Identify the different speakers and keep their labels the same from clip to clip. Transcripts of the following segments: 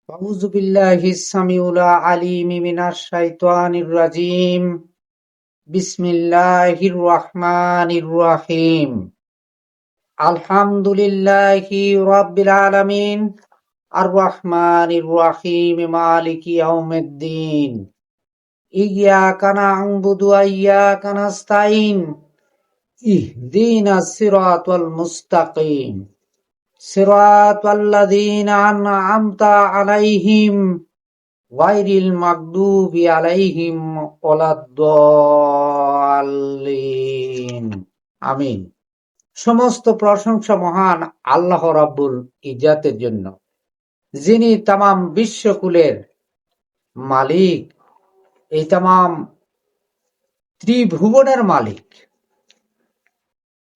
Speaker 1: أعوذ بالله السميع العليم من الشيطان الرجيم. بسم الله الرحمن الرحيم. الحمد لله رب العالمين الرحمن الرحيم مالك يوم الدين. إياك نعبد وإياك نستعين. اهدنا الصراط المستقيم صراط الذين أنعمت عليهم غير المغضوب عليهم ولا الضالين আমিন। সমস্ত প্রশংসা মহান আল্লাহ রাব্বুল ইজ্জাতের জন্য, যিনি তামাম বিশ্বকুলের মালিক, এই তামাম ত্রিভুবনের মালিক।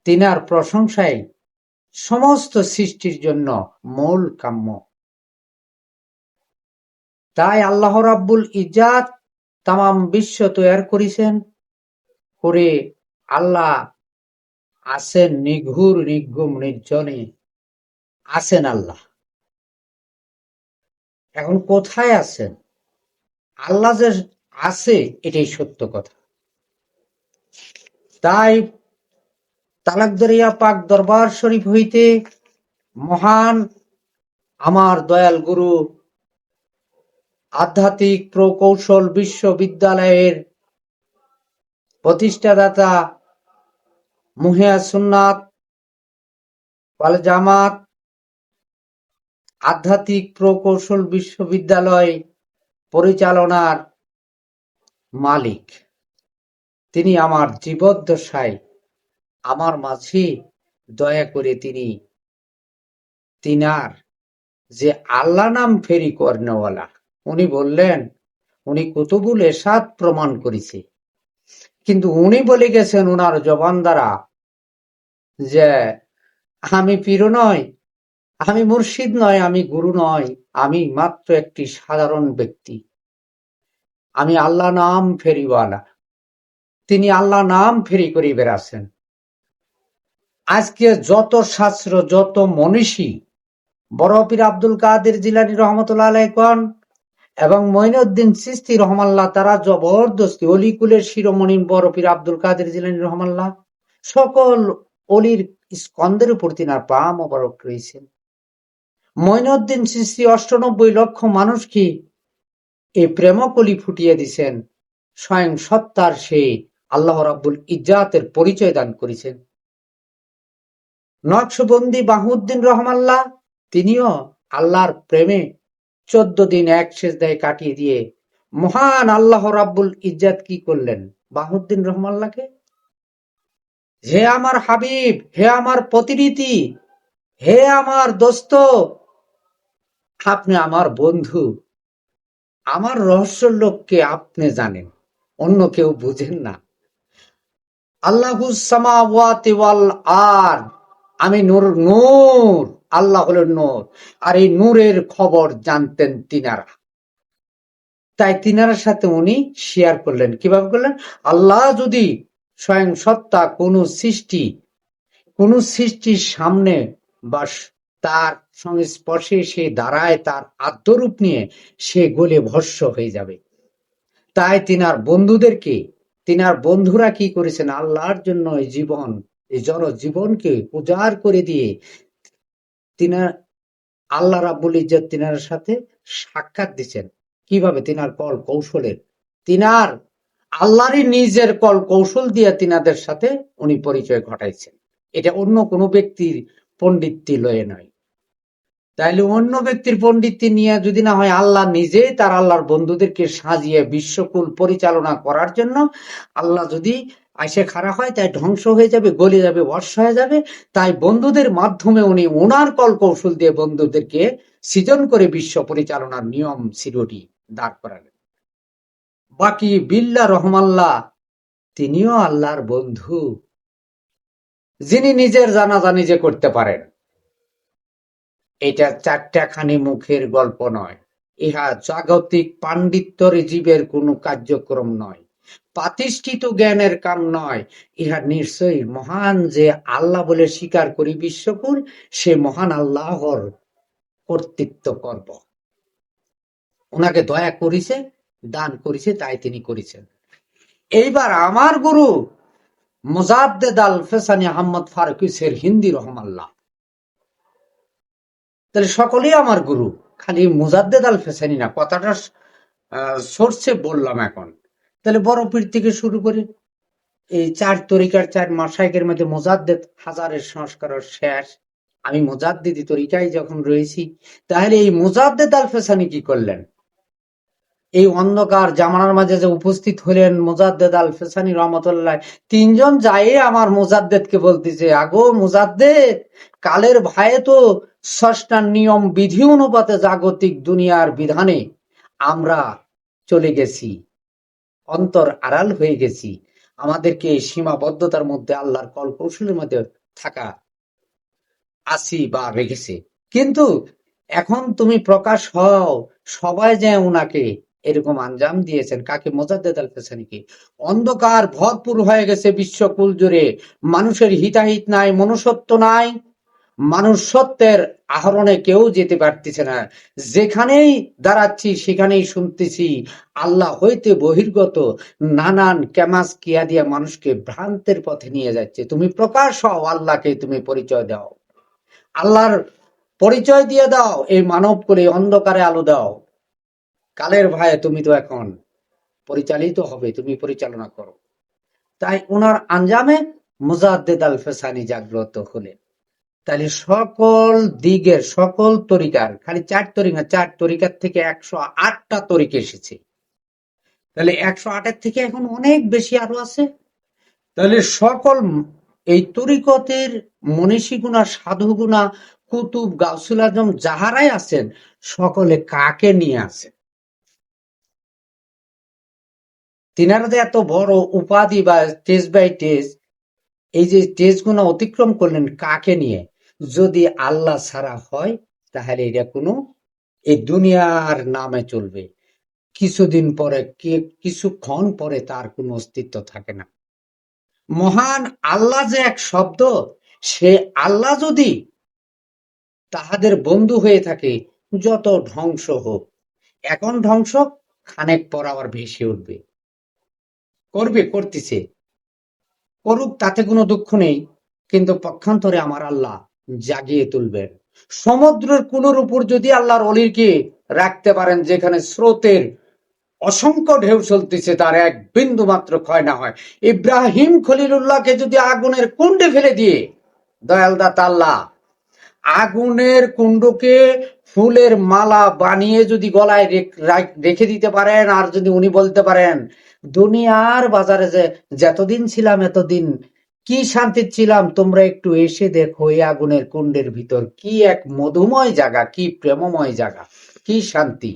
Speaker 1: তিনার প্রশংসাই সমস্ত সৃষ্টির জন্য মূল কাম্য। তাই আল্লাহ রাব্বুল ইজ্জাত তামাম বিশ্ব তৈরি করেছেন, করে আল্লাহ আছেন নিঘুর নির্গুম নির্জনে আছেন আল্লাহ। এখন কোথায় আছেন আল্লাহ? যে আছে এটাই সত্য কথা। তাই তালাকদরিয়া পাক দরবার শরীফ হইতে মহান আমার দয়াল গুরু আধ্যাত্মিক প্রকৌশল বিশ্ববিদ্যালয়ের প্রতিষ্ঠাদাতা মুহিয়া সুন্নাত ওয়াল জামাত আধ্যাত্মিক প্রকৌশল বিশ্ববিদ্যালয় পরিচালনার মালিক, তিনি আমার জীবদ্দশায় আমার মাঝে দয়া করে তিনি তিনার যে আল্লাহ নাম ফেরি কর্নেওয়ালা, উনি বললেন উনি কুতুবুল এরশাদ প্রমাণ করেছে, কিন্তু উনি বলে গেছেন উনার জবান দ্বারা যে আমি পীর নয়, আমি মুর্শিদ নয়, আমি গুরু নয়, আমি মাত্র একটি সাধারণ ব্যক্তি, আমি আল্লাহ নাম ফেরিওয়ালা। তিনি আল্লাহ নাম ফেরি করে বেড়াচ্ছেন। আজকে যত শাস্ত্র, যত মনীষী, বড় পীর আব্দুল কাদের জিলানী রহমতুল্লাহ আলাইহি এবং মঈনুদ্দিন চিশতি রহমাল্লাহ, তারা জবরদস্তি অলিকুলের শিরোমণি বড় পীর আব্দুল কাদের জিলানী রহমাল্লাহ সকল অলির স্কন্ধের উপর তিনার পা মোবারক রয়েছেন। মঈনুদ্দিন চিশতি ৯৮ লক্ষ মানুষকে এই প্রেমকলি ফুটিয়ে দিছেন। স্বয়ং সত্তার সেই আল্লাহ রাব্বুল ইজ্জাতের পরিচয় দান করেছেন। নকশবন্দি বাহুদ্দিন রহমাল্লাহ, তিনিও আল্লাহর প্রেমে ১৪ দিন এক সেজদায় কাটিয়ে দিয়ে মহান আল্লাহ রাব্বুল ইজ্জাত কি করলেন বাহুদ্দিন রহমাল্লাহকে? হে আমার হাবিব, হে আমার প্রতিনিধি, হে আমার দোস্ত, আপনি আমার বন্ধু, আমার রহস্যের লোককে আপনি জানেন, অন্য কেউ বুঝেন না। আল্লাহুস সামাওয়াতি ওয়াল আরদ, আমি নূর, নূর, আল্লাহ হলেন নূর, আর এই নূরের খবর জানতেন তিনারা। তাই তিনার সাথে উনি শেয়ার করলেন। কিভাবে করলেন? আল্লাহ যদি স্বয়ং সত্তা কোন সৃষ্টির সামনে বা তার সংস্পর্শে সে দাঁড়ায়, তার আত্মরূপ নিয়ে সে গলে ভস্ম হয়ে যাবে। তাই তিনার বন্ধুরা কি করেছেন? আল্লাহর জন্য এই জনজীবনকে উজাড় করে দিয়ে তিনার আল্লাহ রাব্বুল ইজ্জত তিনার সাথে সাক্ষাৎ দিচ্ছেন। কিভাবে? তিনার কল কৌশলের, তিনার আল্লাহরই নিজের কল কৌশল দিয়ে তিনাদের সাথে উনি পরিচয় ঘটাইছেন। এটা অন্য কোনো ব্যক্তির পণ্ডিতি লয়ে নয়। তাইলে অন্য ব্যক্তির পণ্ডিতি নিয়ে যদি না হয়, আল্লাহ নিজেই তার আল্লাহর বন্ধুদেরকে সাজিয়ে বিশ্বকুল পরিচালনা করার জন্য আল্লাহ যদি আইসে খাড়া হয়, তাই ধ্বংস হয়ে যাবে, গলে যাবে, বর্ষা হয়ে যাবে। তাই বন্ধুদের মাধ্যমে উনি ওনার কল কৌশল দিয়ে বন্ধুদেরকে সৃজন করে বিশ্ব পরিচালনার নিয়ম সিরোটি দাঁড় করালেন। বাকি বিল্লাহ রহমাল্লাহ, তিনিও আল্লাহর বন্ধু, যিনি নিজের জানাজা নিজে করতে পারেন। এটা চারটাখানি মুখের গল্প নয়, ইহা জাগতিক পাণ্ডিত্যের জীবের কোনো কার্যক্রম নয়, প্রতিষ্ঠিত জ্ঞানের কাম নয়। ইহা নিশ্চয়ই মহান যে আল্লাহ বলে স্বীকার করি বিশ্বকুল, সে মহান আল্লাহর কর্তৃত্ব করব। ওনাকে দয়া করেছে, দান করেছে, তাই তিনি করেছেন। এইবার আমার গুরু মুজাদ্দেদ আল ফেসানি আহমদ ফারুকী হিন্দি রহমাল্লাহ, তাহলে সকলেই আমার গুরু, খালি মুজাদ্দেদ আল ফেসানি না। কথাটা সোর্সে বললাম এখন। তাহলে বড় পীর থেকে শুরু করে এই 4 তরিকার 4 মাশায়েখের মধ্যে মুজাদ্দেদ হাজারের সংস্কারের শেষ। আমি মুজাদ্দিদি তরিকায় যখন রয়েছি, তাহলে এই মুজাদ্দেদ আল ফেসানি কি করলেন? এই অন্ধকার জামানার মাঝে যে উপস্থিত হলেন মুজাদ্দেদ আল ফেসানি রহমতুল্লাহ, তিনজন যায় আমার মুজাদ্দেদকে বলতেছে, আগো মুজাদ্দেদ, কালের ভয়ে তো স্রষ্টার নিয়ম বিধি অনুপাতে জাগতিক দুনিয়ার বিধানে আমরা চলে গেছি, অন্তর আড়াল হয়ে গেছি, আমাদেরকে সীমাবদ্ধতার মধ্যে আল্লাহর কল কৌশলের মধ্যে থাকা আসি বা রেখেছে। কিন্তু এখন তুমি প্রকাশ হও, সবাই যে উনাকে এরকম আঞ্জাম দিয়েছেন। কাকে? মুজাদ্দেদ আল ফেসানিকে। অন্ধকার ভরপুর হয়ে গেছে বিশ্বকুল জুড়ে, মানুষের হিতাহিত নাই, মনুষ্যত্ব নাই, মানুষ সত্যের আহরণে কেউ যেতে পারতেছে না। যেখানেই দাঁড়াচ্ছি সেখানেই শুনতেছি আল্লাহ হইতে বহির্গত নানান ক্যামাস কিয়া দিয়া মানুষকে ভ্রান্তের পথে নিয়ে যাচ্ছে। তুমি প্রকাশ হও, আল্লাহকে তুমি পরিচয় দাও, আল্লাহর পরিচয় দিয়ে দাও, এই মানব করে অন্ধকারে আলো দাও। কালের ভয়ে তুমি তো এখন পরিচালিত হবে, তুমি পরিচালনা করো। তাই ওনার আঞ্জামে মুজাদ্দেদ আল ফেসানি জাগ্রত হলেন। তাহলে সকল দিকের সকল তরিকার, খালি 4 তরিকা, 4 তরিকার থেকে 108টা তরিকা এসেছে। তাহলে 108-এর থেকে এখন অনেক বেশি আরো আছে। তাহলে সকল এই তরিকতের মনীষীগুণা, সাধুগুণা, কুতুব, গাউসুল আজম যাহারাই আছেন, সকলে কাকে নিয়ে আছেন? তিনারা যে এত বড় উপাধি বা টেস্ট বাই টেস্ট, এই যে টেস্ট গুলো অতিক্রম করলেন কাকে নিয়ে? যদি আল্লাহ ছাড়া হয় তাহলে এটা কোনো এই দুনিয়ার নামে চলবে, কিছুদিন পরে কিছুক্ষণ পরে তার কোনো অস্তিত্ব থাকে না। মহান আল্লাহ যে এক শব্দ, সে আল্লাহ যদি তাহাদের বন্ধু হয়ে থাকে, যত ধ্বংস হোক, এখন ধ্বংস, খানেক পর আবার ভেসে উঠবে, করতেছে, করুক, তাতে কোনো দুঃখ নেই। কিন্তু পক্ষান্তরে আমার আল্লাহ জাগিয়ে তুলবেন। সমুদ্রের কুলোর উপর যদি আল্লাহর অলিকে রাখতে পারেন, যেখানে স্রোতের অসংখ্য ঢেউ চলতেছে, তার এক বিন্দু মাত্র ক্ষয় না হয়। ইব্রাহিম খলিলুল্লাহকে যদি আগুনের কুণ্ডে ফেলে দিয়ে দয়াল দাতা আল্লাহ আগুনের কুণ্ডকে ফুলের মালা বানিয়ে যদি গলায় রেখে দিতে পারেন, আর যদি উনি বলতে পারেন, দুনিয়ার বাজারে যে যতদিন ছিলাম এতদিন কি শান্তি ছিলাম, তোমরা একটু এসে দেখো এই আগুনের কুণ্ডের ভিতর কি এক মধুময় জায়গা, কি প্রেমময় জায়গা, কি শান্তি,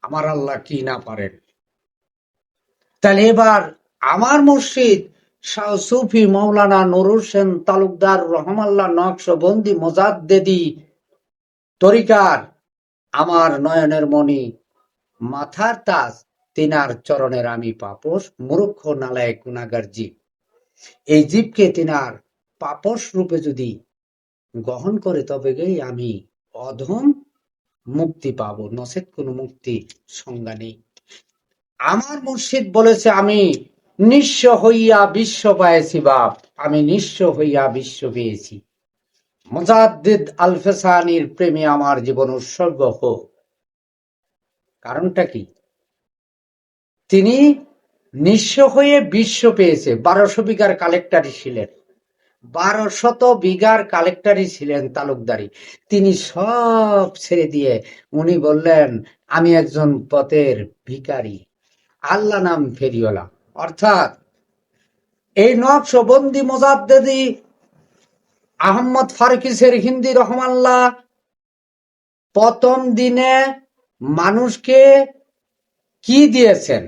Speaker 1: আমার আল্লাহ কি না পারেন? তাহলে এবার আমার মুর্শিদ শাহ সুফি মৌলানা নুরুল হোসেন তালুকদার রহমাল্লাহ নকশবন্দি মুজাদ্দেদি তরিকার আমার নয়নের মণি, মাথার তাজ, তিনার চরণের আমি পাপস, মূর্খ নালায়েক গুনাহগার জীব। এই জীবকে তিনার পাপস রূপে যদি গ্রহণ করে, তবে আমি অধম মুক্তি পাবো, নচেৎ কোনো মুক্তি সংজ্ঞা নেই। আমার মুর্শিদ বলেছে, আমি নিঃস্ব হইয়া বিশ্ব পাইছি বাপ, আমি নিঃস্ব হইয়া বিশ্ব পেয়েছি। মুজাদ্দিদ আল ফেসানির প্রেমে আমার জীবন উৎসর্গ হোক। কারণটা কি? তিনি নিঃস্ব হয়ে বিশ্ব পেয়েছে। 1200 বিঘার কালেক্টরি ছিলেন, 1200 বিঘার কালেক্টরি ছিলেন, তালুকদারি। তিনি সব ছেড়ে দিয়ে উনি বললেন, আমি একজন পথের ভিখারি, আল্লাহ নাম ফেরিওয়ালা। অর্থাৎ এই নকশবন্দি মুজাদ্দেদি আহমদ ফারুকী হিন্দি রহমাল্লাহ প্রথম দিনে মানুষকে কি দিয়েছেন?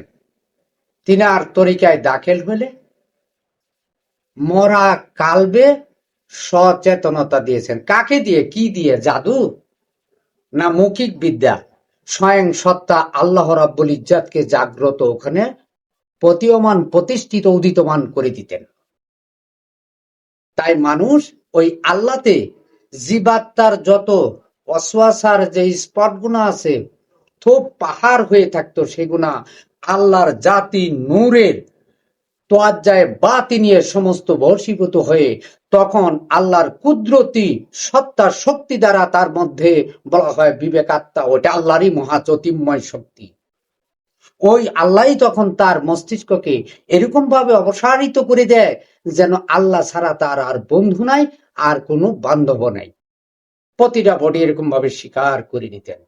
Speaker 1: তিনার তরিকায় দাখিল হলে মরা কালবে সচেতনতা দিয়েছেন। কাকে দিয়ে? কি দিয়ে? জাদু না মৌখিক বিদ্যা? স্বয়ং সত্তা আল্লাহ রাব্বুল ইজ্জাতকে জাগ্রত ওখানে প্রতীয়মান, প্রতিষ্ঠিত, উদিতমান করে দিতেন। তাই মানুষ ওই আল্লাহতে জীবাত্মার যত অসওয়াসার যে স্পট গুলো আছে, পাহাড় হয়ে থাকতো, সেগুনা আল্লাহর জাতি নূরের তোয়াজ্জায় বাতি নিয়ে সমস্ত বশীভূত হয়ে তখন আল্লাহর কুদরতি সত্তা শক্তি দ্বারা তার মধ্যে বলা হয় বিবেকাত্মা, ওটা আল্লাহরই মহাজ্যোতির্ময় শক্তি। ওই আল্লাহ তখন তার মস্তিষ্ককে এরকম ভাবে অপসারিত করে দেয় যেন আল্লাহ ছাড়া তার আর বন্ধু নাই, আর কোনো বান্ধব নাই। প্রতিটা বডি এরকম ভাবে স্বীকার করে নিতেন।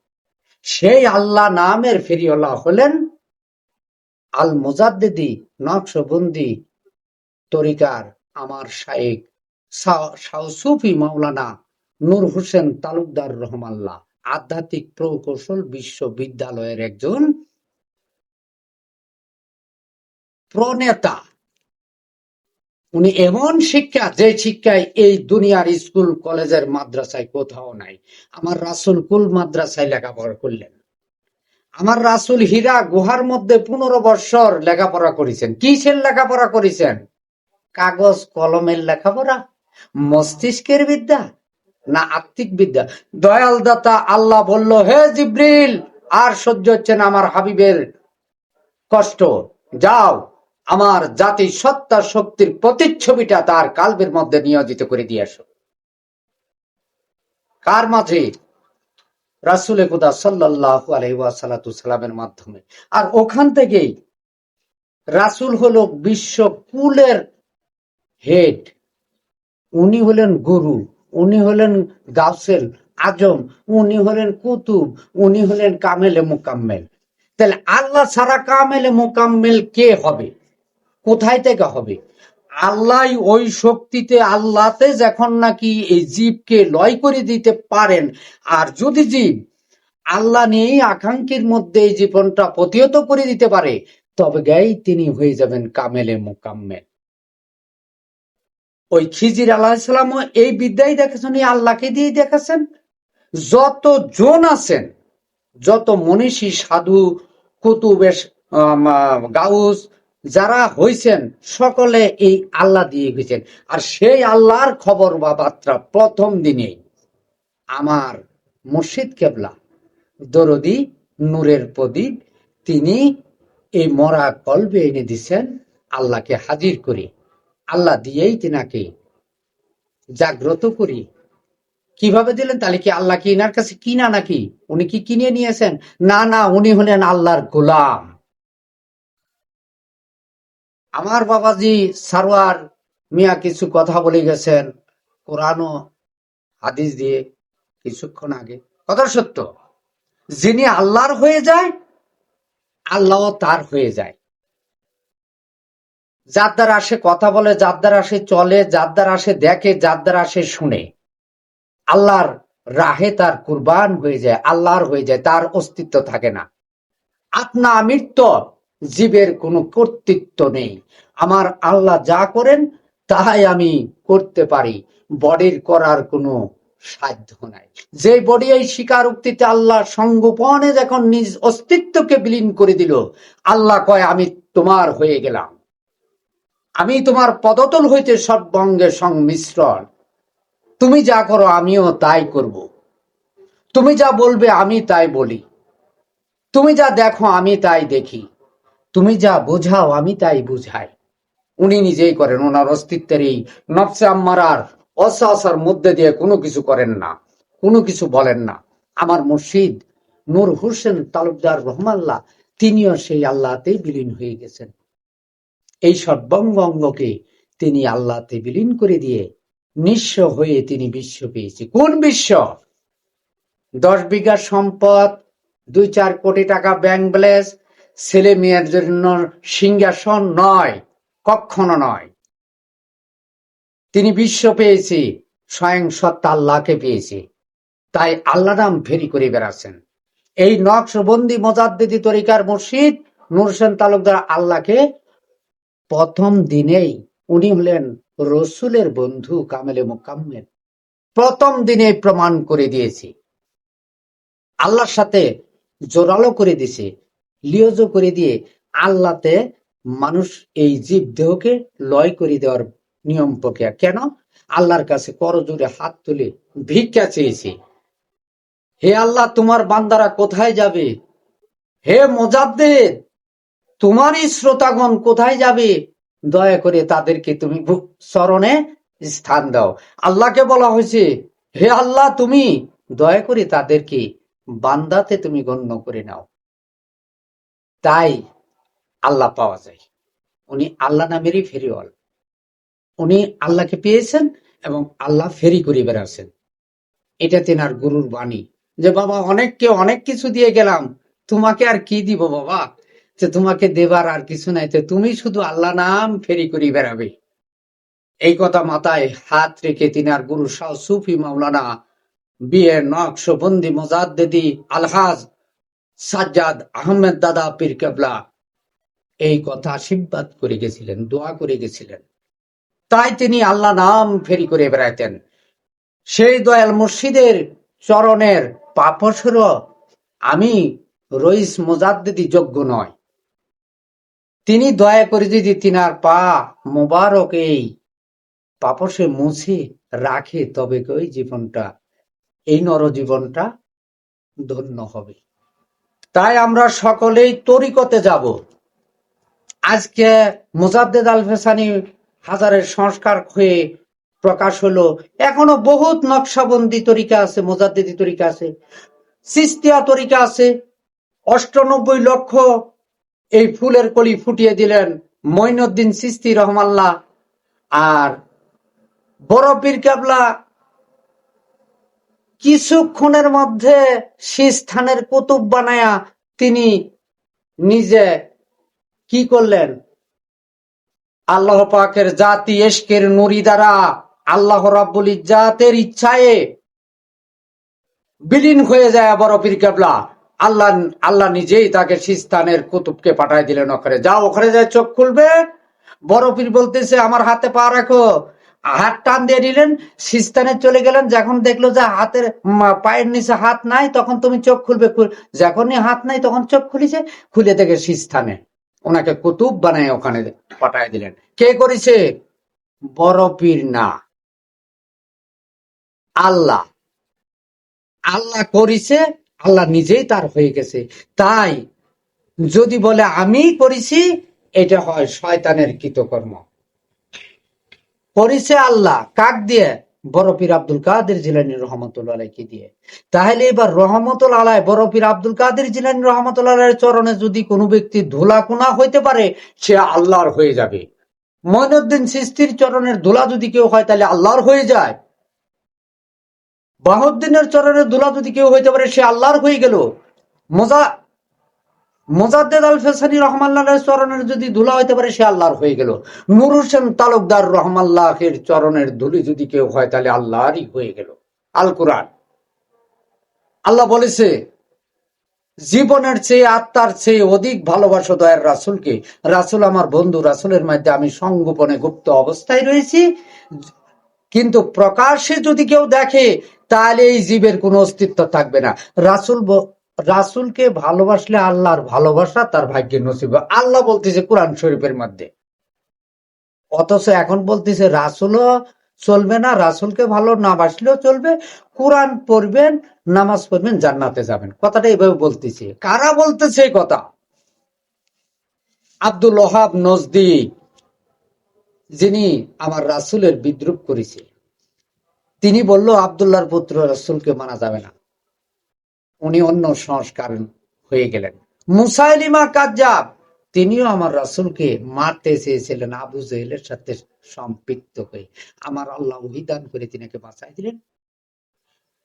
Speaker 1: সেই আল্লাহ নামের ফেরিওয়ালা হলেন আল মুজাদ্দিদি নকশবন্দি তরিকার আমার শায়েখ সুফি মাওলানা নূর হোসেন তালুকদার রহমাল্লাহ, আধ্যাত্মিক প্রকৌশল বিশ্ববিদ্যালয়ের একজন প্রণেতা। উনি এমন শিক্ষা, যে শিক্ষায় এই দুনিয়ার স্কুল কলেজের মাদ্রাসায় কোথাও নাই। আমার রাসূল কুল মাদ্রাসায় লেখাপড়া করলেন। আমার রাসূল হীরা গুহার মধ্যে 15 বৎসর লেখাপড়া করেছেন। কিসের লেখাপড়া করেছেন? কাগজ কলমের লেখাপড়া, মস্তিষ্কের বিদ্যা, না আত্মিক বিদ্যা? দয়াল দাতা আল্লাহ বলল, হে জিবরিল, আর সহ্য হচ্ছে না আমার হাবিবের কষ্ট, যাও আমার জাতি সত্তা শক্তির প্রতিচ্ছবিটা তার কালবের মধ্যে নিয়োজিত করে দিয়ে আসো। কার মাঝে? রাসূলে খুদা সাল্লাল্লাহু আলাইহি ওয়াসাল্লামের মাধ্যমে। আর ওখান থেকেই রাসূল হলো বিশ্বকুলের হেড, উনি হলেন গুরু, উনি হলেন গাউসেল আজম, উনি হলেন কুতুব, উনি হলেন কামেলে মুকাম্মেল। তাহলে আল্লাহ ছাড়া কামেলে মুকাম্মেল কে হবে? কোথায় থেকে হবে? আল্লাহ ওই শক্তিতে, আল্লাহতে যখন নাকি এই জীবকে লয় করে দিতে পারেন, আর যদি জীব আল্লাহ নিয়েই আকাঙ্ক্ষীর মধ্যে এই জীবনটা প্রতিহত করে দিতে পারে, তবে গাই তিনি হয়ে যাবেন কামেলে মুকাম্মেল। ওই খিজির আলাইহিসসালাম এই বিদ্যাই দেখেছেন, এই আল্লাহকে দিয়ে দেখাচ্ছেন। যত জন আছেন, যত মনীষী সাধু কুতুবের গাউস যারা হয়েছেন, সকলে এই আল্লাহ দিয়ে গেছেন। আর সেই আল্লাহর খবর বা বার্তা প্রথম দিনে আমার মুর্শিদ কেবলা দরদি নূরের প্রদীপ, তিনি এই মরা কলবে এনে দিছেন আল্লাহকে হাজির করে। আল্লাহ দিয়েই তিনাকে জাগ্রত করি। কিভাবে দিলেন? তাহলে কি আল্লাহ কি এনার কাছে কিনা নাকি? উনি কি কিনে নিয়েছেন? না না, উনি হলেন আল্লাহর গোলাম। আমার বাবাজি সারোয়ার মিয়া কিছু কথা বলে গেছেন কোরআন ও হাদিস দিয়ে কিছুক্ষণ আগে। কথা সত্য, যিনি আল্লাহর হয়ে যায়, আল্লাহ তার হয়ে যায়। যার দ্বারা সে কথা বলে, যার দ্বারা সে চলে, যার দ্বারা সে দেখে, যার দ্বারা সে শুনে, আল্লাহর রাহে তার কুরবান হয়ে যায়, আল্লাহর হয়ে যায়, তার অস্তিত্ব থাকে না। আপনা আমৃত্য জীবের কোনো কর্তৃত্ব নেই। আমার আল্লাহ যা করেন তাই আমি করতে পারি, বডির করার কোনো সাধ্য নাই। যে বডি এই স্বীকারোক্তিতে আল্লাহ সংগোপনে যখন নিজ অস্তিত্বকে বিলীন করে দিল, আল্লাহ কয় আমি তোমার হয়ে গেলাম, আমি তোমার পদতল হইতে সর্বাঙ্গে সংমিশ্রণ, তুমি যা করো আমিও তাই করব, তুমি যা বলবে আমি তাই বলি, তুমি যা দেখো আমি তাই দেখি, তুমি যা বোঝাও আমি তাই বুঝাই। উনি নিজেই করেন, ওনার অস্তিত্বের এই নফসে আম্মারার অসাসার মধ্যে দিয়ে কোনো কিছু করেন না, কোনো কিছু বলেন না। আমার মুর্শিদ নূর হোসেন তালুকদার রহমাল্লাহ, তিনিও সেই আল্লাহতেই বিলীন হয়ে গেছেন। এই সর্বাঙ্গ অঙ্গকে তিনি আল্লাহতে বিলীন করে দিয়ে নিঃস্ব হয়ে তিনি বিশ্ব পেয়েছে। কোন বিশ্ব? 10 বিঘা সম্পদ, 2-4 কোটি টাকা ব্যাংক ব্যালেন্স, ছেলে মেয়ের জন্য সিংহাসন নয়, কখনো নয়। তিনি বিশ্ব পেয়েছে, স্বয়ং সত্তা আল্লাহকে পেয়েছে, তাই আল্লাহ নাম ফেরি করে বেড়াচ্ছেন। এই নকশবন্দি মুজাদ্দিদি তরিকার মুর্শিদ নূর হোসেন তালুকদার আল্লাহকে প্রথম দিনেই, উনি হলেন রসুলের বন্ধু কামেলে মুকাম্মেল, প্রথম দিনে প্রমাণ করে দিয়েছে, আল্লাহর সাথে জোরালো করে দিছে, লিওজো করে দিয়ে আল্লাহতে মানুষ এই জীব দেহকে লয় করে দেওয়ার নিয়ম প্রক্রিয়া। কেন? আল্লাহর কাছে করজোড়ে হাত তুলে ভিক্ষা চেয়েছে, হে আল্লাহ তোমার বান্দারা কোথায় যাবে? হে মুজাদ্দিদ, তোমারই শ্রোতাগণ কোথায় যাবে, দয়া করে তাদেরকে তুমি চরণে স্থান দাও। আল্লাহকে বলা হয়েছে, হে আল্লাহ, তুমি দয়া করে তাদেরকে বান্দাতে তুমি গণ্য করে নাও। তাই আল্লাহ পাওয়া যায়। উনি আল্লাহ নামেরই ফেরিওয়াল। উনি আল্লাহকে পেয়েছেন এবং আল্লাহ ফেরি করে বেড়াচ্ছেন। এটা তেনার গুরুর বাণী, যে বাবা অনেককে অনেক কিছু দিয়ে গেলাম, তোমাকে আর কি দিব বাবা, যে তোমাকে দেবার আর কিছু নাই, তো তুমি শুধু আল্লাহ নাম ফেরি করে বেড়াবে। এই কথা মাথায় হাত রেখে তিনার গুরু শাহ সুফি মাওলানা বিএ নকশবন্দি মোজাদ্দেদি আলহাজ সাজ্জাদ আহমেদ দাদা পীর কেবলা এই কথা আশীর্বাদ করে গেছিলেন, দোয়া করে গেছিলেন। তাই তিনি আল্লাহ নাম ফেরি করে বেড়াইতেন। সেই দয়াল মুর্শিদের চরণের পাপসর আমি রইস মোজাদ্দেদি যোগ্য নয়। তিনি দয়া করে যদি তিনার পা মোবারক এই পাপসে মুছে রাখে, তবে ওই জীবনটা, এই নরজীবনটা ধন্য হবে। তাই আমরা সকলেই তরিকতে যাব। আজকে মুজাদ্দেদ আল ফেসানি হাজারের সংস্কার হয়ে প্রকাশ হলো। এখনো বহুত নকশাবন্দি তরিকা আছে, মুজাদ্দেদি তরিকা আছে, চিস্তিয়া তরিকা আছে। ৯৮ লক্ষ এই ফুলের কলি ফুটিয়ে দিলেন মঈনুদ্দিন চিশতি রহমাল্লাহ। আর বড় পীর কেবলা কিছুক্ষণের মধ্যে সেই স্থানের কুতুব বানায়া তিনি নিজে কি করলেন, আল্লাহ পাকের জাতি এশকের নুরি দ্বারা আল্লাহ রাব্বুল ইজ্জাতের ইচ্ছায় বিলীন হয়ে যায় বড় পীর কেবলা। আল্লাহ নিজেই তাকে সেই স্থানের কুতুবকে পাঠায় দিলেন, ওখানে যাও, ওখানে যায় চোখ খুলবে। বড় পীর বলতেছে আমার হাতে পা রাখো, হাত টান দিয়ে নিলেন, সিস্তানে চলে গেলেন। যখন দেখলো যে হাতের পায়ের নিচে হাত নাই, তখন তুমি চোখ খুলবে। যখনই হাত নাই তখন চোখ খুলিছে, খুলে দেখে সিস্তানে ওনাকে কুতুব বানায় ওখানে পাঠায় দিলেন। কে করেছে? বড় পীর না, আল্লাহ। আল্লাহ করেছে, আল্লাহ নিজেই তার হয়ে গেছে। তাই যদি বলে আমি করেছি, এটা হয় শয়তানের কৃতকর্ম। করেছে আল্লাহ, কাক দিয়ে? বড় পীর আব্দুল কাদের জিলানী রহমতুল্লাহ আলাইকে দিয়ে। তাহলে এবার রহমতুল্লাহ আলাই বড় পীর আব্দুল কাদের জিলানী রহমতুল্লাহ আলাইয়ের চরণে যদি কোনো ব্যক্তি ধুলাকুনা হইতে পারে, সে আল্লাহর হয়ে যাবে। মঈনুদ্দিন চিশতির চরণের ধুলা যদি কেউ হয়, তাহলে আল্লাহর হয়ে যায়। বাহাউদ্দিনের চরণের ধুলা যদি কেউ হইতে পারে, সে আল্লাহর হয়ে গেল। মুজাদ্দেদ আল ফেসানি রহমাল্লাহের চরণের যদি ধুলা হইতে পারে, সে আল্লাহর হয়ে গেল। নূর হোসেন তালুকদার রহমাল্লাহের চরণের ধুলি যদি কেউ হয়, তাহলে আল্লাহরই হয়ে গেল। আল কোরআন আল্লাহ বলেছে, জীবনের চেয়ে আত্মার চেয়ে অধিক ভালোবাসো দয়ার রাসূলকে। রাসূল আমার বন্ধু, রাসূলের মধ্যে আমি সংগোপনে গুপ্ত অবস্থায় রয়েছি, কিন্তু প্রকাশ্যে যদি কেউ দেখে, তাহলে এই জীবের কোনো অস্তিত্ব থাকবে না। রাসূলকে ভালোবাসলে আল্লাহর ভালোবাসা তার ভাগ্যে নসিব। আল্লাহ বলতেছে কোরআন শরীফের মধ্যে। অথচ এখন বলতেছে রাসূলও চলবে না, রাসূলকে ভালো না বাসলেও চলবে, কোরআন পড়বেন, নামাজ পড়বেন, জান্নাতে যাবেন। কথাটা এইভাবে বলতেছে। কারা বলতেছে এই কথা? আব্দুল ওহাব নজদি, যিনি আমার রাসূলের বিদ্রূপ করেছে, তিনি বলল আব্দুল্লাহর পুত্র রাসূলকে মানা যাবে না। উনি অন্য সংস্কার হয়ে গেলেন। মুসাইলিমা কাজ্জাব, তিনিও আমার রাসূলকে মারতে চেয়েছিলেন আবু জেহেলের সাথে সম্পৃক্ত হয়ে। আমার আল্লাহ ওহী দান করে তিনাকে বাঁচাই দিলেন।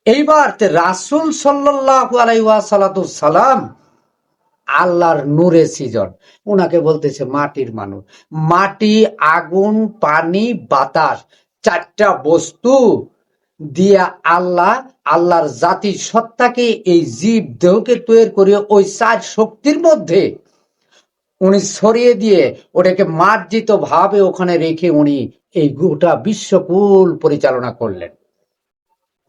Speaker 1: এইবার রাসূল সাল্লাল্লাহু আলাইহি ওয়াসাল্লাম আল্লাহর নূরে সৃজন, উনাকে বলতেছে মাটির মানুষ। মাটি, আগুন, পানি, বাতাস, চারটা বস্তু দিয়া আল্লাহর জাতি সত্তাকে, এই জীব দেহকে তৈরি করে ওই চার শক্তির মধ্যে উনি ছড়িয়ে দিয়ে ওটাকে মার্জিত ভাবে ওখানে রেখে উনি এই গোটা বিশ্বকুল পরিচালনা করলেন।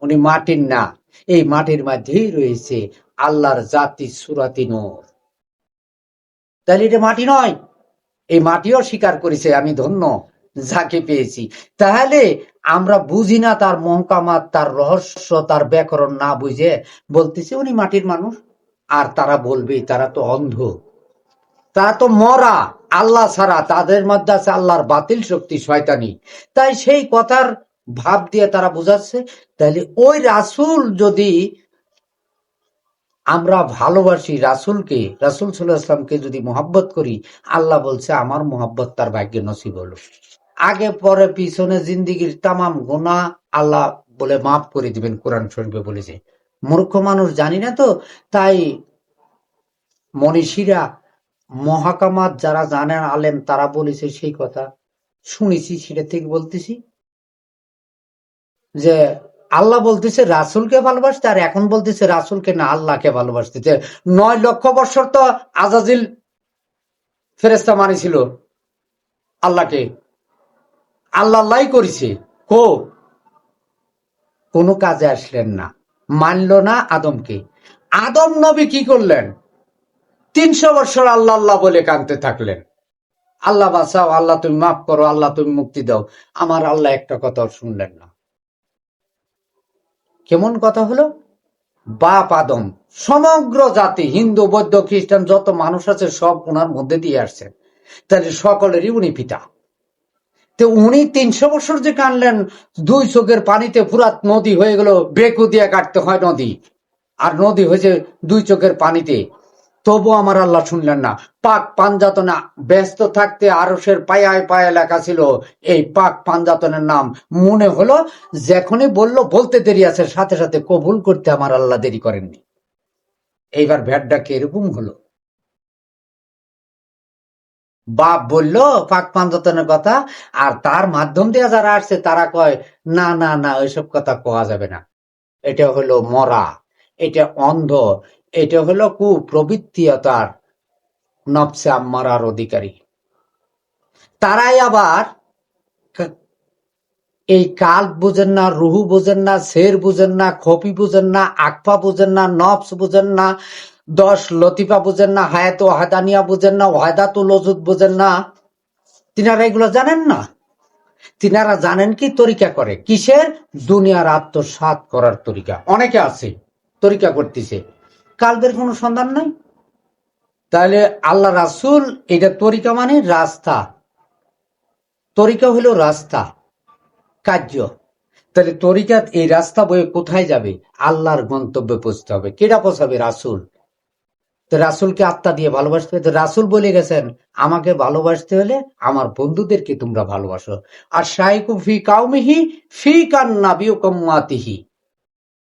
Speaker 1: উনি মাটির না, এই মাটির মধ্যেই রয়েছে আল্লাহর জাতি সুরাতি নূর। তাহলে এটা মাটি নয়? এই মাটিও স্বীকার করেছে আমি ধন্য যাকে পেয়েছি। তাহলে আমরা বুঝি না তার মহকামাত, তার রহস্য, তার ব্যাকরণ না বুঝে বলতেছি উনি মাটির মানুষ। আর তারা বলবে তারা তো অন্ধ, তারা তো মরা, আল্লাহ ছাড়া তাদের মধ্যে আছে আল্লাহর বাতিল শক্তি, শয়তানি। তাই সেই কথার ভাব দিয়ে তারা বুঝাচ্ছে। তাহলে ওই রাসূল যদি আমরা ভালোবাসি, রাসূলকে, রাসূল সাল্লাল্লাহু আলাইহি ওয়াসাল্লামকে যদি মহব্বত করি, আল্লাহ বলছে আমার মহব্বত তার ভাগ্যে নসিব হলো। আগে পরে পিছনে জিন্দিগির তামাম গুনাহ আল্লাহ বলে মাফ করে দিবেন, কোরআন শরীফে বলেছে। মূর্খ মানুষ জানি না তো, তাই মনীষীরা, মহাকামাত যারা জানেন, আলেম, তারা বলেছে সেই কথা শুনেছি, সেটা থেকে বলতেছি যে আল্লাহ বলতেছে রাসূলকে ভালোবাসতে, আর এখন বলতেছে রাসূলকে না, আল্লাহকে ভালোবাসতে। 9 লক্ষ বছর তো আজাজিল ফেরেশতা মানিছিল আল্লাহকে, আল্লাহ করেছে। কোনো কাজে আসলেন না, মানল না আদমকে। আদম নবী কি করলেন? 300 বছর আল্লাহ আল্লাহ বলে কাঁদতে থাকলেন, আল্লাহ বাঁচাও, আল্লাহ তুমি মাফ করো, আল্লাহ তুমি মুক্তি দাও। আমার আল্লাহ একটা কথাও শুনলেন না। কেমন কথা হলো? বাপ আদম, সমগ্র জাতি, হিন্দু, বৌদ্ধ, খ্রিস্টান যত মানুষ আছে সব ওনার মধ্যে দিয়ে আসছেন, তাহলে সকলেরই উনি পিতা। তো উনি 300 বছর যে কানলেন, 2 চোখের পানিতে ফুরাত নদী হয়ে গেল, বেকু দিয়ে কাটতে হয় নদী, আর নদী হয়েছে 2 চোখের পানিতে, তবু আমার আল্লাহ শুনলেন না। পাক পাঞ্জাতনে ব্যস্ত থাকতে আরশের পায়ায় পায়ে লেখা ছিল এই পাক পাঞ্জাতনের নাম, মনে হলো যখনই বলল, বলতে দেরি আছে, সাথে সাথে কবুল করতে আমার আল্লাহ দেরি করেননি। এইবার ভ্যাটটা কিরকম হলো? বাপ বলল পাক পাঞ্জাতনের কথা, আর তার মাধ্যম দিয়ে যারা আসছে তারা কয় না না না, ওইসব কথা কোয়া যাবে না, এটা হলো মরা, এটা অন্ধ, এটা হলো কুপ্রবৃত্তিয়তার, নফসে আম্মারার অধিকারী। তারাই আবার এই কাল বুঝেন না, রুহু বুঝেন না, শের বুঝেন না, খপি বুঝেন না, আকফা বুঝেন না, নফস বুঝেন না, 10 লতিফা বুঝেন না, হায়াত ওয়াহাদানিয়া বুঝেন না, ওয়াহাদাতুল ওজুদ বুঝেন না। তিনারা এগুলো জানেন না। তিনারা জানেন কি তরিকা করে, কিসের? দুনিয়ার আত্মসাৎ করার তরিকা। অনেকে আছে তরিকা করতেছে, কালবের কোনো সন্ধান নাই। তাহলে আল্লাহ রাসূল, এটা তরিকা মানে রাস্তা, তরিকা হলো রাস্তা, কার্য। তাহলে তরিকাত এই রাস্তা বয়ে কোথায় যাবে? আল্লাহর গন্তব্যে পৌঁছতে হবে। কেডা পৌঁছাবে? রাসূল। তো রাসূলকে আত্মা দিয়ে ভালোবাসতে হবে। তো রাসূল বলে গেছেন আমাকে ভালোবাসতে হলে আমার বন্ধুদেরকে তোমরা ভালোবাসো। আর শাইকু ফি কাউমিহি ফি কান নাবিয়ুকুম উম্মাতিহি,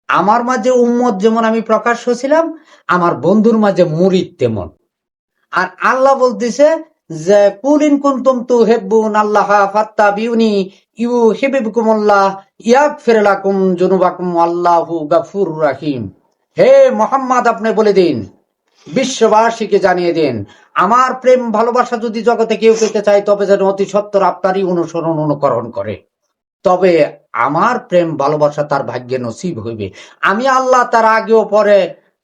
Speaker 1: আমার মাঝে উম্মত যেমন আমি প্রকাশ্য ছিলাম, আমার বন্ধুর মাঝে মুরিদ তেমন। আর আল্লাহ বলতেছে যে কুল ইন কুনতুম তুহিব্বুন আল্লাহ ফাত্তাবিউনি ইউহিব্বুকুমুল্লাহ ইয়াগফির লাকুম যুনুবাকুম আল্লাহু গাফুরুর রহিম। হে মোহাম্মদ, আপনি বলে দিন, বিশ্ববাসীকে জানিয়ে দিন, আমার প্রেম ভালোবাসা যদি জগতে কেউ পেতে চায় তবে যেন অতি সত্বর আপনারই অনুসরণ অনুকরণ করে, তবে আমার প্রেম ভালোবাসা তার ভাগ্যে নসিব হইবে। আমি আল্লাহ তার আগে ও পরে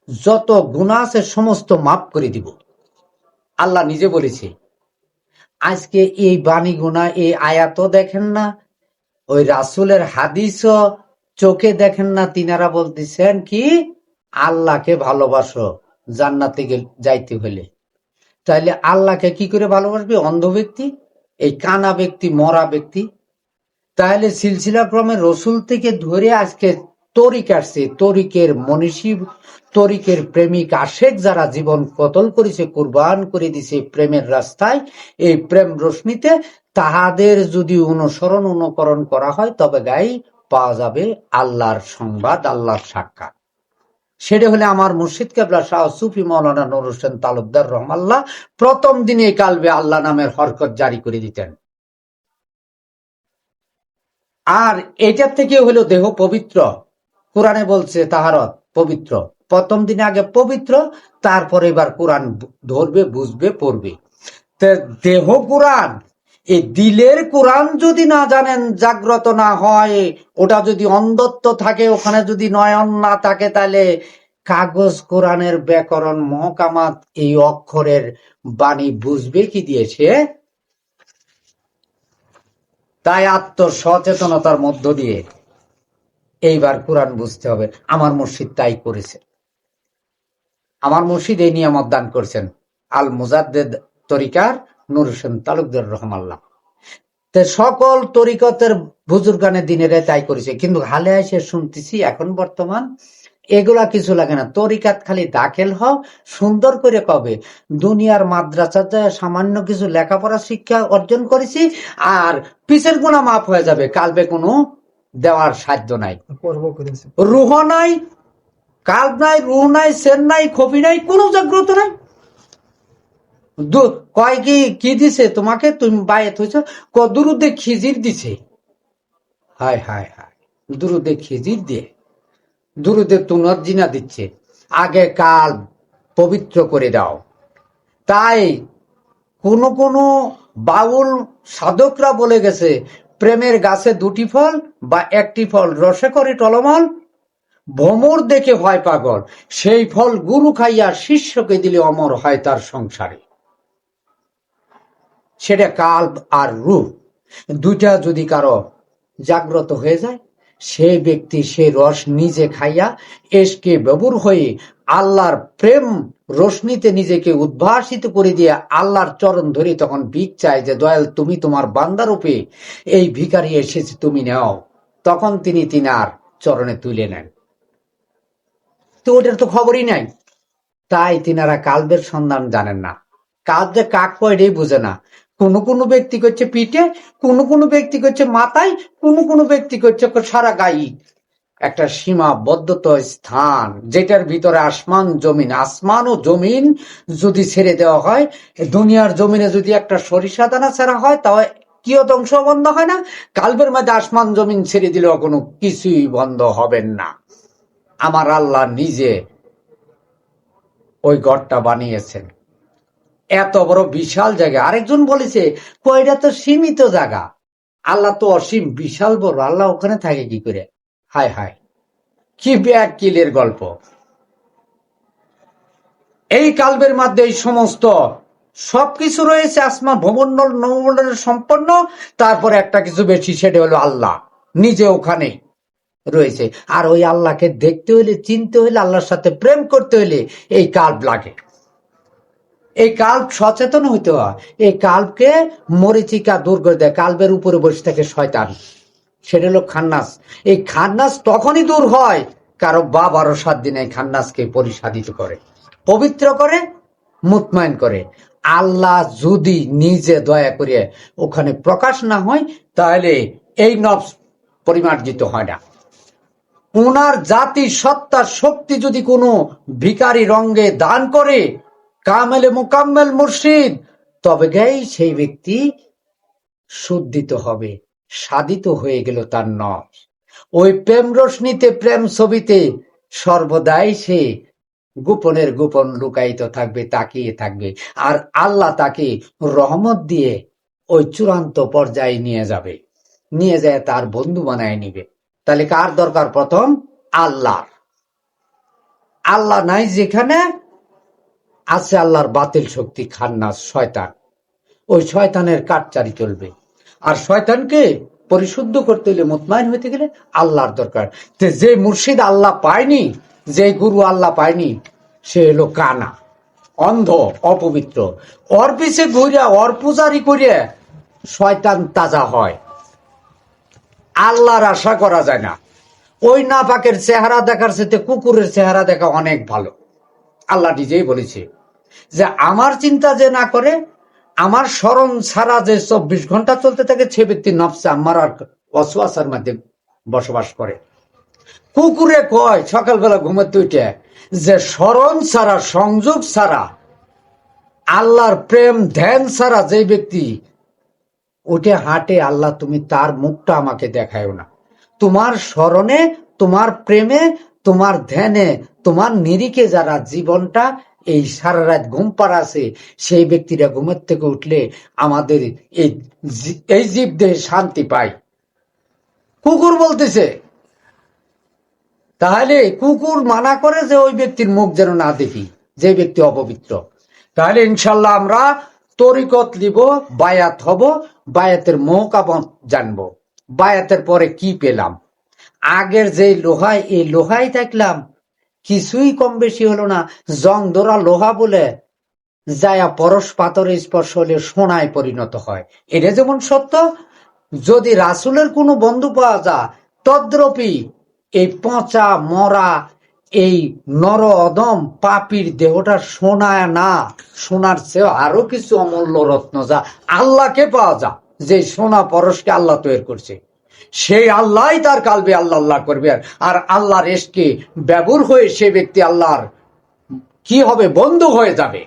Speaker 1: যত গুনাহ আছে সমস্ত মাফ করে দিব। আল্লাহ নিজে বলেছে। আজকে এই বাণী গুনাহ, এই আয়াতও দেখেন না, ওই রাসূলের হাদিসও চোখে দেখেন না। তিনারা বলতেছেন কি আল্লাহকে ভালোবাসো জান্নাতে যাইতে হলে। তাইলে আল্লাহকে কি করে ভালোবাসবে অন্ধ ব্যক্তি, এই কানা ব্যক্তি, মরা ব্যক্তি? তাহলে সিলসিলা ক্রমে রসুল থেকে ধরে আজকে তরিক আসছে, তরিকের মনীষী, তরিকের প্রেমিক আশেক যারা জীবন কতল করেছে, কুরবান করে দিছে প্রেমের রাস্তায়, এই প্রেম রশ্মিতে তাহাদের যদি অনুসরণ অনুকরণ করা হয় তবে গাই পাওয়া যাবে আল্লাহর সংবাদ, আল্লাহর সাক্ষাৎ। সেটা হলে আমার মুর্শিদ কেবলা শাহ সুফি মাওলানা নুর হোসেন তালুকদার রহমাল্লাহ প্রথম দিনে কালবে আল্লাহ নামের হরকত জারি করে দিতেন। আর এটার থেকে হলো দেহ পবিত্র। কোরআনে বলছে তাহারত পবিত্র, প্রথম দিনে আগে পবিত্র, তারপরে এবার কোরআন ধরবে, বুঝবে, পড়বে। দেহ কোরআন, এই দিলের কোরআন যদি না জানেন, জাগ্রত না হয়, ওটা যদি অন্ধত্ব থাকে, ওখানে যদি নয়ন না থাকে, তাহলে কাগজ কোরআনের ব্যাকরণ মহকামাত এই অক্ষরের বাণী বুঝবে কি দিয়েছে? তাই আত্মসচেতনতার মধ্য দিয়ে এইবার কোরআন বুঝতে হবে। আমার মুর্শিদ তাই করেছে। আমার মুর্শিদ এই নিয়ামত দান করছেন, আল মুজাদ্দেদ তরিকার নুর হোসেন তালুকদার রহমাল্লাহ। সকল তরিকতের বুজুর্গানে দিনেরে তাই করেছে, কিন্তু হালে এসে শুনতেছি এখন বর্তমান এগুলা কিছু লাগে না, তরিকাত খালি দাখিল হও, সুন্দর করে কবে দুনিয়ার মাদ্রাসাতে সামান্য কিছু লেখাপড়া শিক্ষা অর্জন করেছি আর পিছের গুণা মাফ হয়ে যাবে, কালবে কোনো দেওয়ার সাধ্য নাই, রুহ নাই, কাল্ব নাই, রুহ নাই, সেন নাই, খফি নাই, কোনো জাগ্রত নাই। কয় কি দিছে তোমাকে, তুমি বায়াত হয়েছ, দুরুদে খিজির দিছে। হায় হায় হায়, দুরুদে খিজির দিয়ে দুরুদে তুনজিনা দিচ্ছে, আগে কাল পবিত্র করে দাও। তাই কোন কোন বাউল সাধকরা বলে গেছে, প্রেমের গাছে দুটি ফল বা একটি ফল রসে করে টলমল, ভ্রমর দেখে হয় পাগল, সেই ফল গুরু খাইয়া শিষ্যকে দিলে অমর হয় তার সংসারে। সেটা কাল্ব আর রূহ দুইটা যদি কারো জাগ্রত হয়ে যায়, সেই ব্যক্তি সে রস নিজে খাইয়া এসকে বেবুর হয়ে আল্লাহর প্রেম রোশনিতে নিজেকে উদ্ভাসিত করে দিয়ে আল্লাহর চরণ ধরে তখন ভিক চায় যে দয়াল তুমি তোমার বান্দারূপে এই ভিখারি এসেছে, তুমি নাও। তখন তিনি তিনার চরণে তুলে নেন। তো ওটার তো খবরই নাই। তাই তিনারা কাল্বের সন্ধান জানেন না, কাল্ব যে কাক কয়টাই বুঝে না। কোন কোন ব্যক্তি করছে পিঠে, কোন কোন ব্যক্তি করছে মাথায়, কোন ব্যক্তি করছে সারা গায়ে। একটা সীমাবদ্ধত স্থান, যেটার ভিতরে আসমান জমিন, আসমান ও জমিন যদি ছেড়ে দেওয়া হয়, দুনিয়ার জমিনে যদি একটা সরিষা দানা ছাড়া হয় তাও কিয়ত অংশ বন্ধ হয় না, কাল্বের মধ্যে আসমান জমিন ছেড়ে দিলেও কোনো কিছুই বন্ধ হবেন না। আমার আল্লাহ নিজে ওই ঘরটা বানিয়েছেন, এত বড় বিশাল জায়গা। আরেকজন বলেছে কয়টা তো সীমিত জায়গা, আল্লাহ তো অসীম বিশাল বড়, আল্লাহ ওখানে থাকে কি করে? হায় হায়, কি ব্যাগ কিলের গল্প। এই কাল্বের মধ্যে এই সমস্ত সবকিছু রয়েছে, আসমান ভূমণ্ডল নবমণ্ডলের সম্পন্ন, তারপরে একটা কিছু বেশি, সেটা হলো আল্লাহ নিজে ওখানে রয়েছে। আর ওই আল্লাহকে দেখতে হইলে, চিনতে হইলে, আল্লাহর সাথে প্রেম করতে হইলে এই কাল্ব লাগে। এই কাল্ব সচেতন হইতে হয়। এই কাল্বকে মরিচিকা দূর করে দেয়। কাল্বের উপরে বসে থাকে শয়তান, সেটা হলো খান্নাস। এই খান্নাস তখনই দূর হয় কারো বা 12-7 দিন এই খান্নাসকে পরিশাদিত করে, পবিত্র করে, মুতমাইন করে। আল্লাহ যদি নিজে দয়া করে ওখানে প্রকাশ না হয়, তাহলে এই নফস পরিমার্জিত হয় না। ওনার জাতি সত্তার শক্তি যদি কোনো ভিখারি রঙ্গে দান করে কামেলে মুকাম্মেল মুর্শিদ, তবে গেই সেই ব্যক্তি শুদ্ধিত হবে, সাধিত হয়ে গেল তার নফস। ওই প্রেম রশ্মিতে, প্রেম ছবিতে সর্বদাই সে গোপনের গোপন লুকায়িত থাকবে, তাকিয়ে থাকবে। আর আল্লাহ তাকে রহমত দিয়ে ওই চূড়ান্ত পর্যায়ে নিয়ে যাবে, নিয়ে যায় তার বন্ধু বানায় নিবে। তাহলে কার দরকার? প্রথম আল্লাহর। আল্লাহ নাই যেখানে আছে আল্লাহর বাতিল শক্তি, খান্নাস শয়তান। ওই শয়তানের কাটচারি চলবে। আর শয়তানকে পরিশুদ্ধ করতে হলে, মুতমাইন হইতে গেলে আল্লাহর দরকার। যে মুর্শিদ আল্লাহ পায়নি, যে গুরু আল্লাহ পায়নি, সে হলো কানা, অন্ধ, অপবিত্র। ওর পিছে ঘুরিয়া, ওর পূজারি করিয়া শয়তান তাজা হয়। আল্লাহর আশা করা যায় না। ওই নাপাকের চেহারা দেখার সাথে কুকুরের চেহারা দেখা অনেক ভালো। আল্লাহ নিজেই বলেছে যে আমার চিন্তা যে না করে, আমার স্মরণ ছাড়া যে 24 ঘন্টা চলতে থাকে, সে ব্যক্তি নফসে আমার আর ওয়াসওয়াসার মধ্যে বসবাস করে। কুকুরে কয় সকালবেলা ঘুমাতে উঠে যে স্মরণ ছাড়া, সংযোগ ছাড়া, আল্লাহর প্রেম ধ্যান ছাড়া যে ব্যক্তি উঠে হাঁটে, আল্লাহ তুমি তার মুখটা আমাকে দেখায়ও না। তোমার স্মরণে, তোমার প্রেমে, তোমার ধ্যানে, তোমার নিরিখে যারা জীবনটা এই সারা রাত ঘুম পাড়া আছে, সেই ব্যক্তিরা ঘুমের থেকে উঠলে আমাদের এই জীব দেহে শান্তি পায়। কুকুর বলতেছে, তাহলে কুকুর মানা করে যে ওই ব্যক্তির মুখ যেন না দেখি, যে ব্যক্তি অপবিত্র। তাহলে ইনশাল্লাহ আমরা তরিকত লিব, বায়াত হব, বায়াতের মৌকা জানবো। বায়াতের পরে কি পেলাম? আগের যে লোহায়, এই লোহায় দেখলাম কিছুই কম বেশি হলো না। জং ধরা লোহা বলে যায়া পরশ পাথরে স্পর্শ হলে সোনায় পরিণত হয়। এটা যেমন সত্য, যদি রাসূলের কোনো বন্ধু পাওয়া যায়, তদ্রূপই এই পচা মরা এই নর অদম পাপীর দেহটা সোনায় না, সোনার চেয়ে আরো কিছু অমূল্য রত্ন যা আল্লাহকে পাওয়া যায়, যে সোনা পরশকে আল্লাহ তৈরি করছে, সেই আল্লাহ তার কালবে আল্লাহ আল্লাহ করবে। আর আল্লাহর এশকে ব্যবহার হয়ে সে ব্যক্তি আল্লাহর কি হবে, বন্ধু হয়ে যাবে।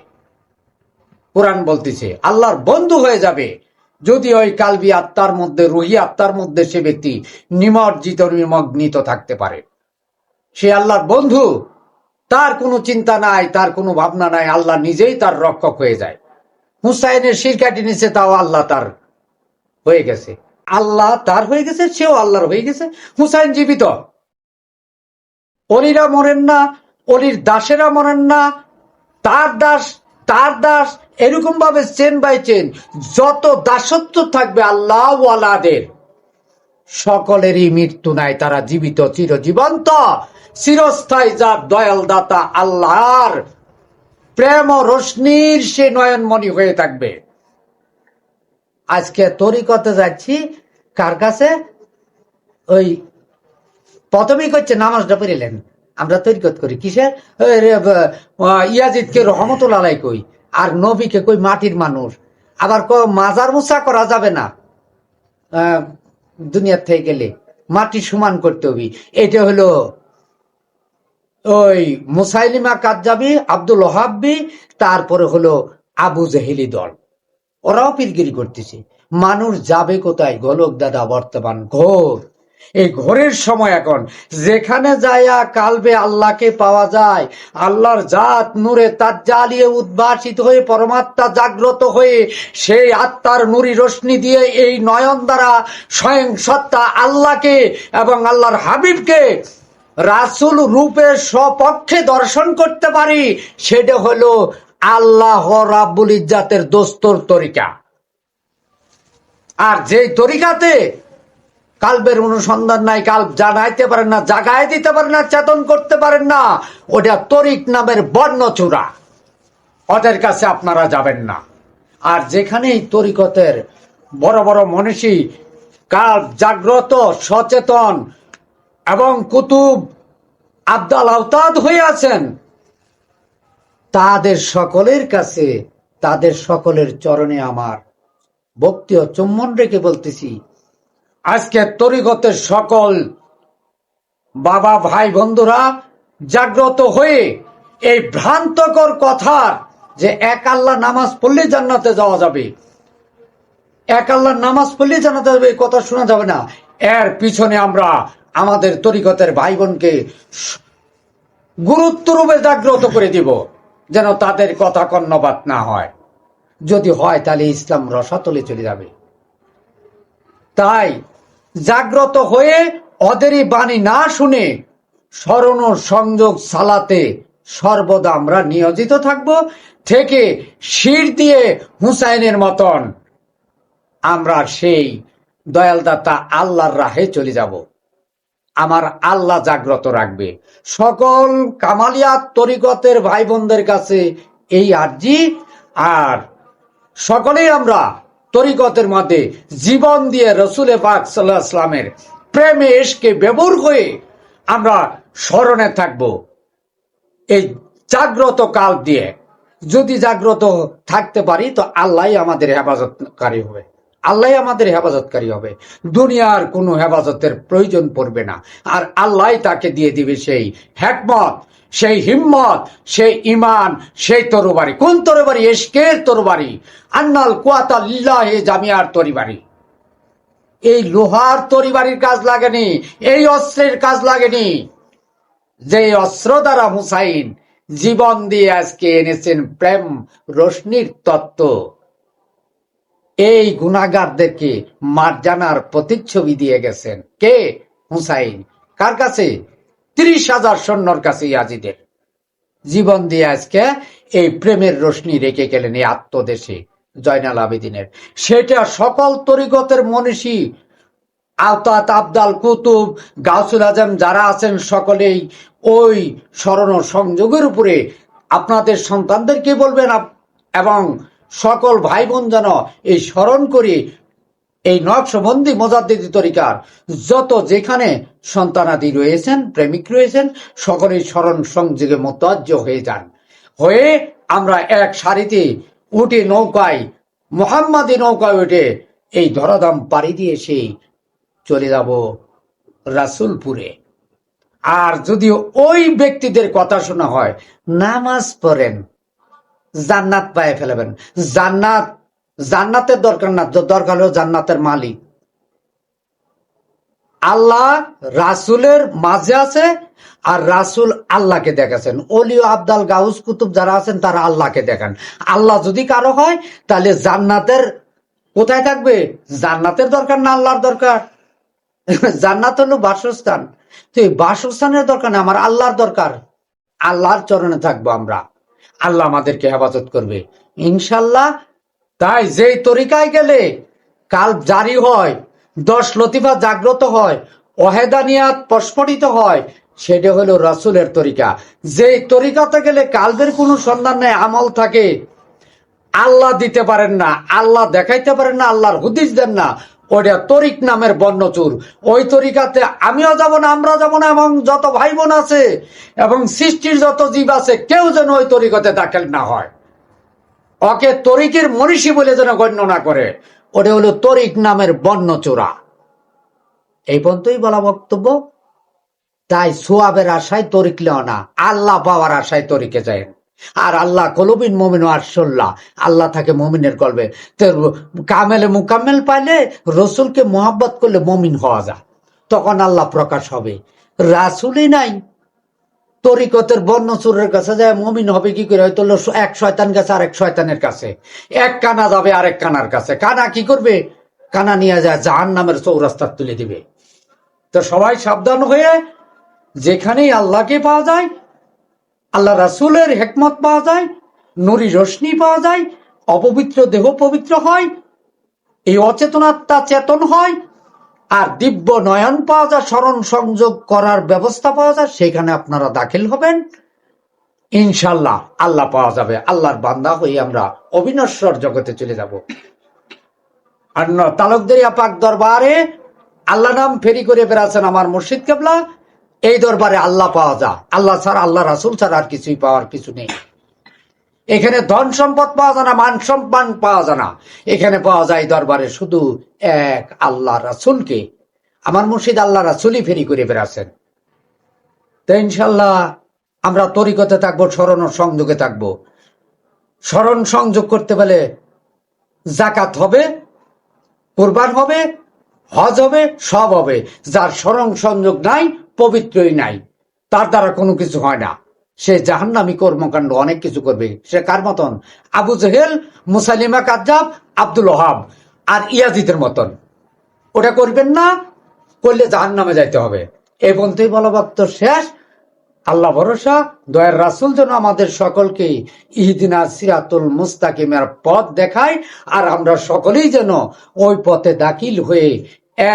Speaker 1: কোরআন বলতেছে আল্লাহর বন্ধু হয়ে যাবে যদি ওই কালবি আত্মার মধ্যে, রুহি আত্মার মধ্যে সে ব্যক্তি নিমজ্জিত নিমগ্নিত থাকতে পারে। সে আল্লাহর বন্ধু, তার কোনো চিন্তা নাই, তার কোনো ভাবনা নাই, আল্লাহ নিজেই তার রক্ষক হয়ে যায়। হুসাইনের শির কাটি নিচে, তাও আল্লাহ তার হয়ে গেছে, আল্লাহ তার হয়ে গেছে, সেও আল্লাহর হয়ে গেছে। হুসাইন জীবিত, অলিরা মরেন না, অলির দাসেরা মরেন না, তার দাস এরকম ভাবে চেন বাই চেন যত দাসত্ব থাকবে আল্লাহ ওয়ালাদের সকলেরই মৃত্যু নাই, তারা জীবিত, চিরজীবন্ত, চিরস্থায়ী, যার দয়াল দাতা আল্লাহর প্রেম ও রোশনির সে নয়নমণি হয়ে থাকবে। আজকে তরিকতে যাচ্ছি কার কাছে, ওই প্রথমেই করছে নামাজটা পড়িলেন, আমরা তরিকত করি কিসের, ইয়াজিদকে রহমতুল্লাহ আলাইহি কই, আর নবীকে কই মাটির মানুষ, আবার মাজার মুসা করা যাবে না, দুনিয়ার থেকে গেলে মাটি সমান করতে হবে। এটা হলো ওই মুসাইলিমা কাজ্জাবি, আব্দুল ওহাবি, তারপরে হলো আবু জেহেলি দল, ওরাও পীরগিরি করতেছে। মানুষ যাবে কোথায়? গোলক দাদা বর্তমান ঘোর, এই ঘোরের সময় এখন, যেখানে যাইয়া কালবে আল্লাহকে পাওয়া যায়, আল্লাহর জাত নূরে তাজ্জালিয়ে উদ্ভাসিত হয়ে পরমাত্মা জাগ্রত হয়ে সেই আত্মার নূরি রশ্মি দিয়ে এই নয়ন দ্বারা স্বয়ং সত্তা আল্লাহকে এবং আল্লাহর হাবিবকে রাসূল রূপে স্বপক্ষে দর্শন করতে পারি, সেটা হলো আল্লাহ রাব্বুল ইজ্জাতের দোস্তর তরিকা। আর যে তরিকাতে কালবের অনুসন্ধান নাই, কাল্ব জানাইতে পারেন না, জাগায় দিতে পারেন না, চেতন করতে পারেন না, ওটা তরিক নামের বর্ণচূড়া, ওদের কাছে আপনারা যাবেন না। আর যেখানেই তরিকতের বড় বড় মনীষী কাল্ব জাগ্রত, সচেতন এবং কুতুব আব্দাল আওতাদ হয়ে আছেন, তাদের সকলের কাছে, তাদের সকলের চরণে আমার ভক্তি ও চুম্বন রেখে বলতেছি, আজকে তরিকতের সকল বাবা ভাই বন্ধুরা জাগ্রত হয়ে এই ভ্রান্তকর কথা যে এক আল্লাহ নামাজ পড়লে জান্নাতে যাওয়া যাবে, এক আল্লাহ নামাজ পড়লে জান্নাতে যাবে, এই কথা শোনা যাবে না। এর পিছনে আমরা আমাদের তরিকতের ভাই বোনকে গুরুত্বরূপে জাগ্রত করে দিব, যেন তাদের কথা কর্ণপাত না হয়। যদি হয় তাহলে ইসলাম রসাতলে চলে যাবে। তাই জাগ্রত হয়ে ওদেরই বাণী না শুনে স্মরণ ও সংযোগ সালাতে সর্বদা আমরা নিয়োজিত থাকব, থেকে শির দিয়ে হুসাইনের মতন আমরা সেই দয়ালদাতা আল্লাহর রাহে চলে যাব। আমার আল্লাহ জাগ্রত রাখবে। সকল কামালিয়াত তরিকতের ভাই বোনদের কাছে এই আরজি, আর সকলেই আমরা তরিকতের মধ্যে জীবন দিয়ে রসুল পাক সাল্লাল্লাহু আলাইহি ওয়াসাল্লামের প্রেমে এশকে ব্যবহার হয়ে আমরা স্মরণে থাকব। এই জাগ্রত কাল দিয়ে যদি জাগ্রত থাকতে পারি তো আল্লাহ আমাদের হেফাজতকারী হবে, আল্লাহ আমাদের হেফাজতকারী হবে, দুনিয়ার কোনো হেফাজতের প্রয়োজন পড়বে না। আর আল্লাহ তাকে দিয়ে দিবে সেই হিকমত, সেই হিম্মত, সেই ইমান, সেই তরবারি। কোন তরবারি? ইশকের তরবারি। আন্নাল কুওয়াতা লিল্লাহি জামিয়ার তরবারি। এই লোহার তরবারির কাজ লাগেনি, এই অস্ত্রের কাজ লাগেনি, যে অস্ত্র দ্বারা হুসাইন জীবন দিয়ে আজকে এনেছেন প্রেম রোশনির তত্ত্ব। এই গুনাহগারদেরকে মার্জানার প্রতিচ্ছবি দিয়ে গেছেন কে? হুসাইন। কার কাছে? 30,000 সৈন্যর কাছে ইয়াজিদের। জীবন দিয়ে আজকে এই প্রেমের রোশনি রেখে গেলেন এই আত্মদেশে জয়নাল আবেদিনের। সেটা সকল তরিকতের মনীষী আওতাত, আবদাল, কুতুব, গাউসুল আজম যারা আছেন সকলেই ওই স্মরণ ও সংযোগের উপরে আপনাদের সন্তানদেরকে বলবেন এবং সকল ভাই বোন যেন এই স্মরণ করি এই নকশবন্দি মোজাদ্দিদি তরিকার যত যেখানে সন্তানাদি রয়েছেন, প্রেমিক রয়েছেন, সকলেই স্মরণ সংযোগে মোতাজ্জ হয়ে যান, হয়ে আমরা এক সারিতে উঠে নৌকায়, মোহাম্মদী নৌকায় উঠে এই ধরাধাম পাড়ি দিয়ে সেই চলে যাব রাসূলপুরে। আর যদি ওই ব্যক্তিদের কথা শোনা হয়, নামাজ পড়েন, জান্নাত পায়ে ফেলবেন। জান্নাতের দরকার না, দরকার হলো জান্নাতের মালিক আল্লাহ রাসূলের মাঝে আছে, আর রাসূল আল্লাহকে দেখাচ্ছেন। ওলি আব্দাল গাউস কুতুব যারা আছেন তারা আল্লাহকে দেখান। আল্লাহ যদি কারো হয় তাহলে জান্নাতের কোথায় থাকবে? জান্নাতের দরকার না আল্লাহর দরকার? জান্নাত হলো বাসস্থান, তো এই বাসস্থানের দরকার না, আমার আল্লাহর দরকার। আল্লাহর চরণে থাকবো আমরা, আল্লাহ আমাদেরকে হেফাজত করবে ইনশাল্লাহ। তাই যেই তরিকায় গেলে কাল জারি হয়, 10 লতিফা জাগ্রত হয়, ওয়াহেদানিয়াত প্রস্ফুটিত হয়, সেটা হলো রাসূলের তরিকা। যেই তরিকাতে গেলে কালবের কোনো সন্ধান নেই, আমল থাকে, আল্লাহ দিতে পারেন না, আল্লাহ দেখাইতে পারেন না, আল্লাহর হুদিস দেন না, ওইটা তরিক নামের বর্ণচুর। ওই তরিকাতে আমিও যাব না, আমরা যাব না, এবং যত ভাই বোন আছে এবং সৃষ্টির যত জীব আছে কেউ যেন ওই তরিকাতে দাখিল না হয়। ওকে তরিকের মনীষী বলে যেন গণ্য না করে, ওটা হলো তরিক নামের বর্ণচোরা। এই পর্যন্তই বলা বক্তব্য। তাই সোয়াবের আশায় তরিক লেও না, আল্লাহ পাওয়ার আশায় তরিকে যায়। আর আল্লাহ কলবিন মমিন আরশাল্লাহ, আল্লাহ থাকে মমিনের কলবে। তো কামেলে মুকাম্মেল পাইলে, রসুলকে মোহাব্বত করলে মমিন হওয়া যায়, তখন আল্লাহ প্রকাশ হবে। রাসূলই নাই, তরিকতের বর্ণচুরের কাছে যায় মমিন হবে কি করে? হয়তো এক শয়তান গেছে আরেক শয়তানের কাছে, এক কানা যাবে আরেক কানার কাছে। কানা কি করবে? কানা নিয়ে যায় জাহান্নামের চৌরাস্তা তুলে দিবে। তো সবাই সাবধান হয়ে, যেখানেই আল্লাহকে পাওয়া যায়, আল্লাহ রাসূলের হিকমত পাওয়া যায়, নূরি রোশনি পাওয়া যায়, অপবিত্র দেহ পবিত্র হয়, এই অচেতন আত্মা চেতন হয়, আর দিব্য নয়ন পাওয়া যায়, স্মরণ সংযোগ করার ব্যবস্থা পাওয়া যায়, সেখানে আপনারা দাখিল হবেন ইনশাল্লাহ, আল্লাহ পাওয়া যাবে। আল্লাহর বান্দা হয়ে আমরা অবিনশ্বর জগতে চলে যাব। আর তালুকদারিয়া পাক দরবারে আল্লাহ নাম ফেরি করে বেড়াচ্ছেন আমার মুর্শিদ কেবলা। এই দরবারে আল্লাহ পাওয়া যায়, আল্লাহ ছাড়া, আল্লাহ রাসূল ছাড়া আর কিছুই পাওয়ার কিছু নেই। এখানে ধন সম্পদ পাওয়া যায় না, মান সম্মান পাওয়া যায় না, এখানে পাওয়া যায় দরবারে শুধু এক আল্লাহ রাসূলকে। আমার মুর্শিদ আল্লাহ রাসূলই ফেরি করে বেড়াচ্ছেন। তো ইনশাল্লাহ আমরা তরিকতে থাকবো, স্মরণ ও সংযোগে থাকবো। স্মরণ সংযোগ করতে পেলে জাকাত হবে, কুরবান হবে, হজ হবে, সব হবে। যার স্মরণ সংযোগ নাই, পবিত্রই নাই, তার দ্বারা কোনো কিছু হয় না। সে জাহান্নামী কর্মকাণ্ড অনেক কিছু করবে। সে কার মতন? আবু জেহেল, মুসাইলিমা কাজ্জাব, আব্দুল ওহাব আর ইয়াজিদের মতন। ওটা করবেন না, করলে জাহান্নামে যাইতে হবে। এই পর্যন্তই বলা বক্তব্য শেষ। আল্লাহ ভরসা, দয়ার রাসূল যেন আমাদের সকলকে ইহদিনা সিরাতুল মুস্তাকিমের পথ দেখায়, আর আমরা সকলেই যেন ওই পথে দাখিল হয়ে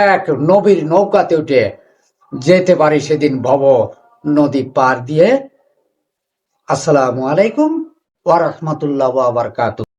Speaker 1: এক নবীর নৌকাতে উঠে যেতে পারি সেদিন ভব নদী পার দিয়ে। আসসালামু আলাইকুম ওয়া রাহমাতুল্লাহি ওয়া বারাকাতুহু।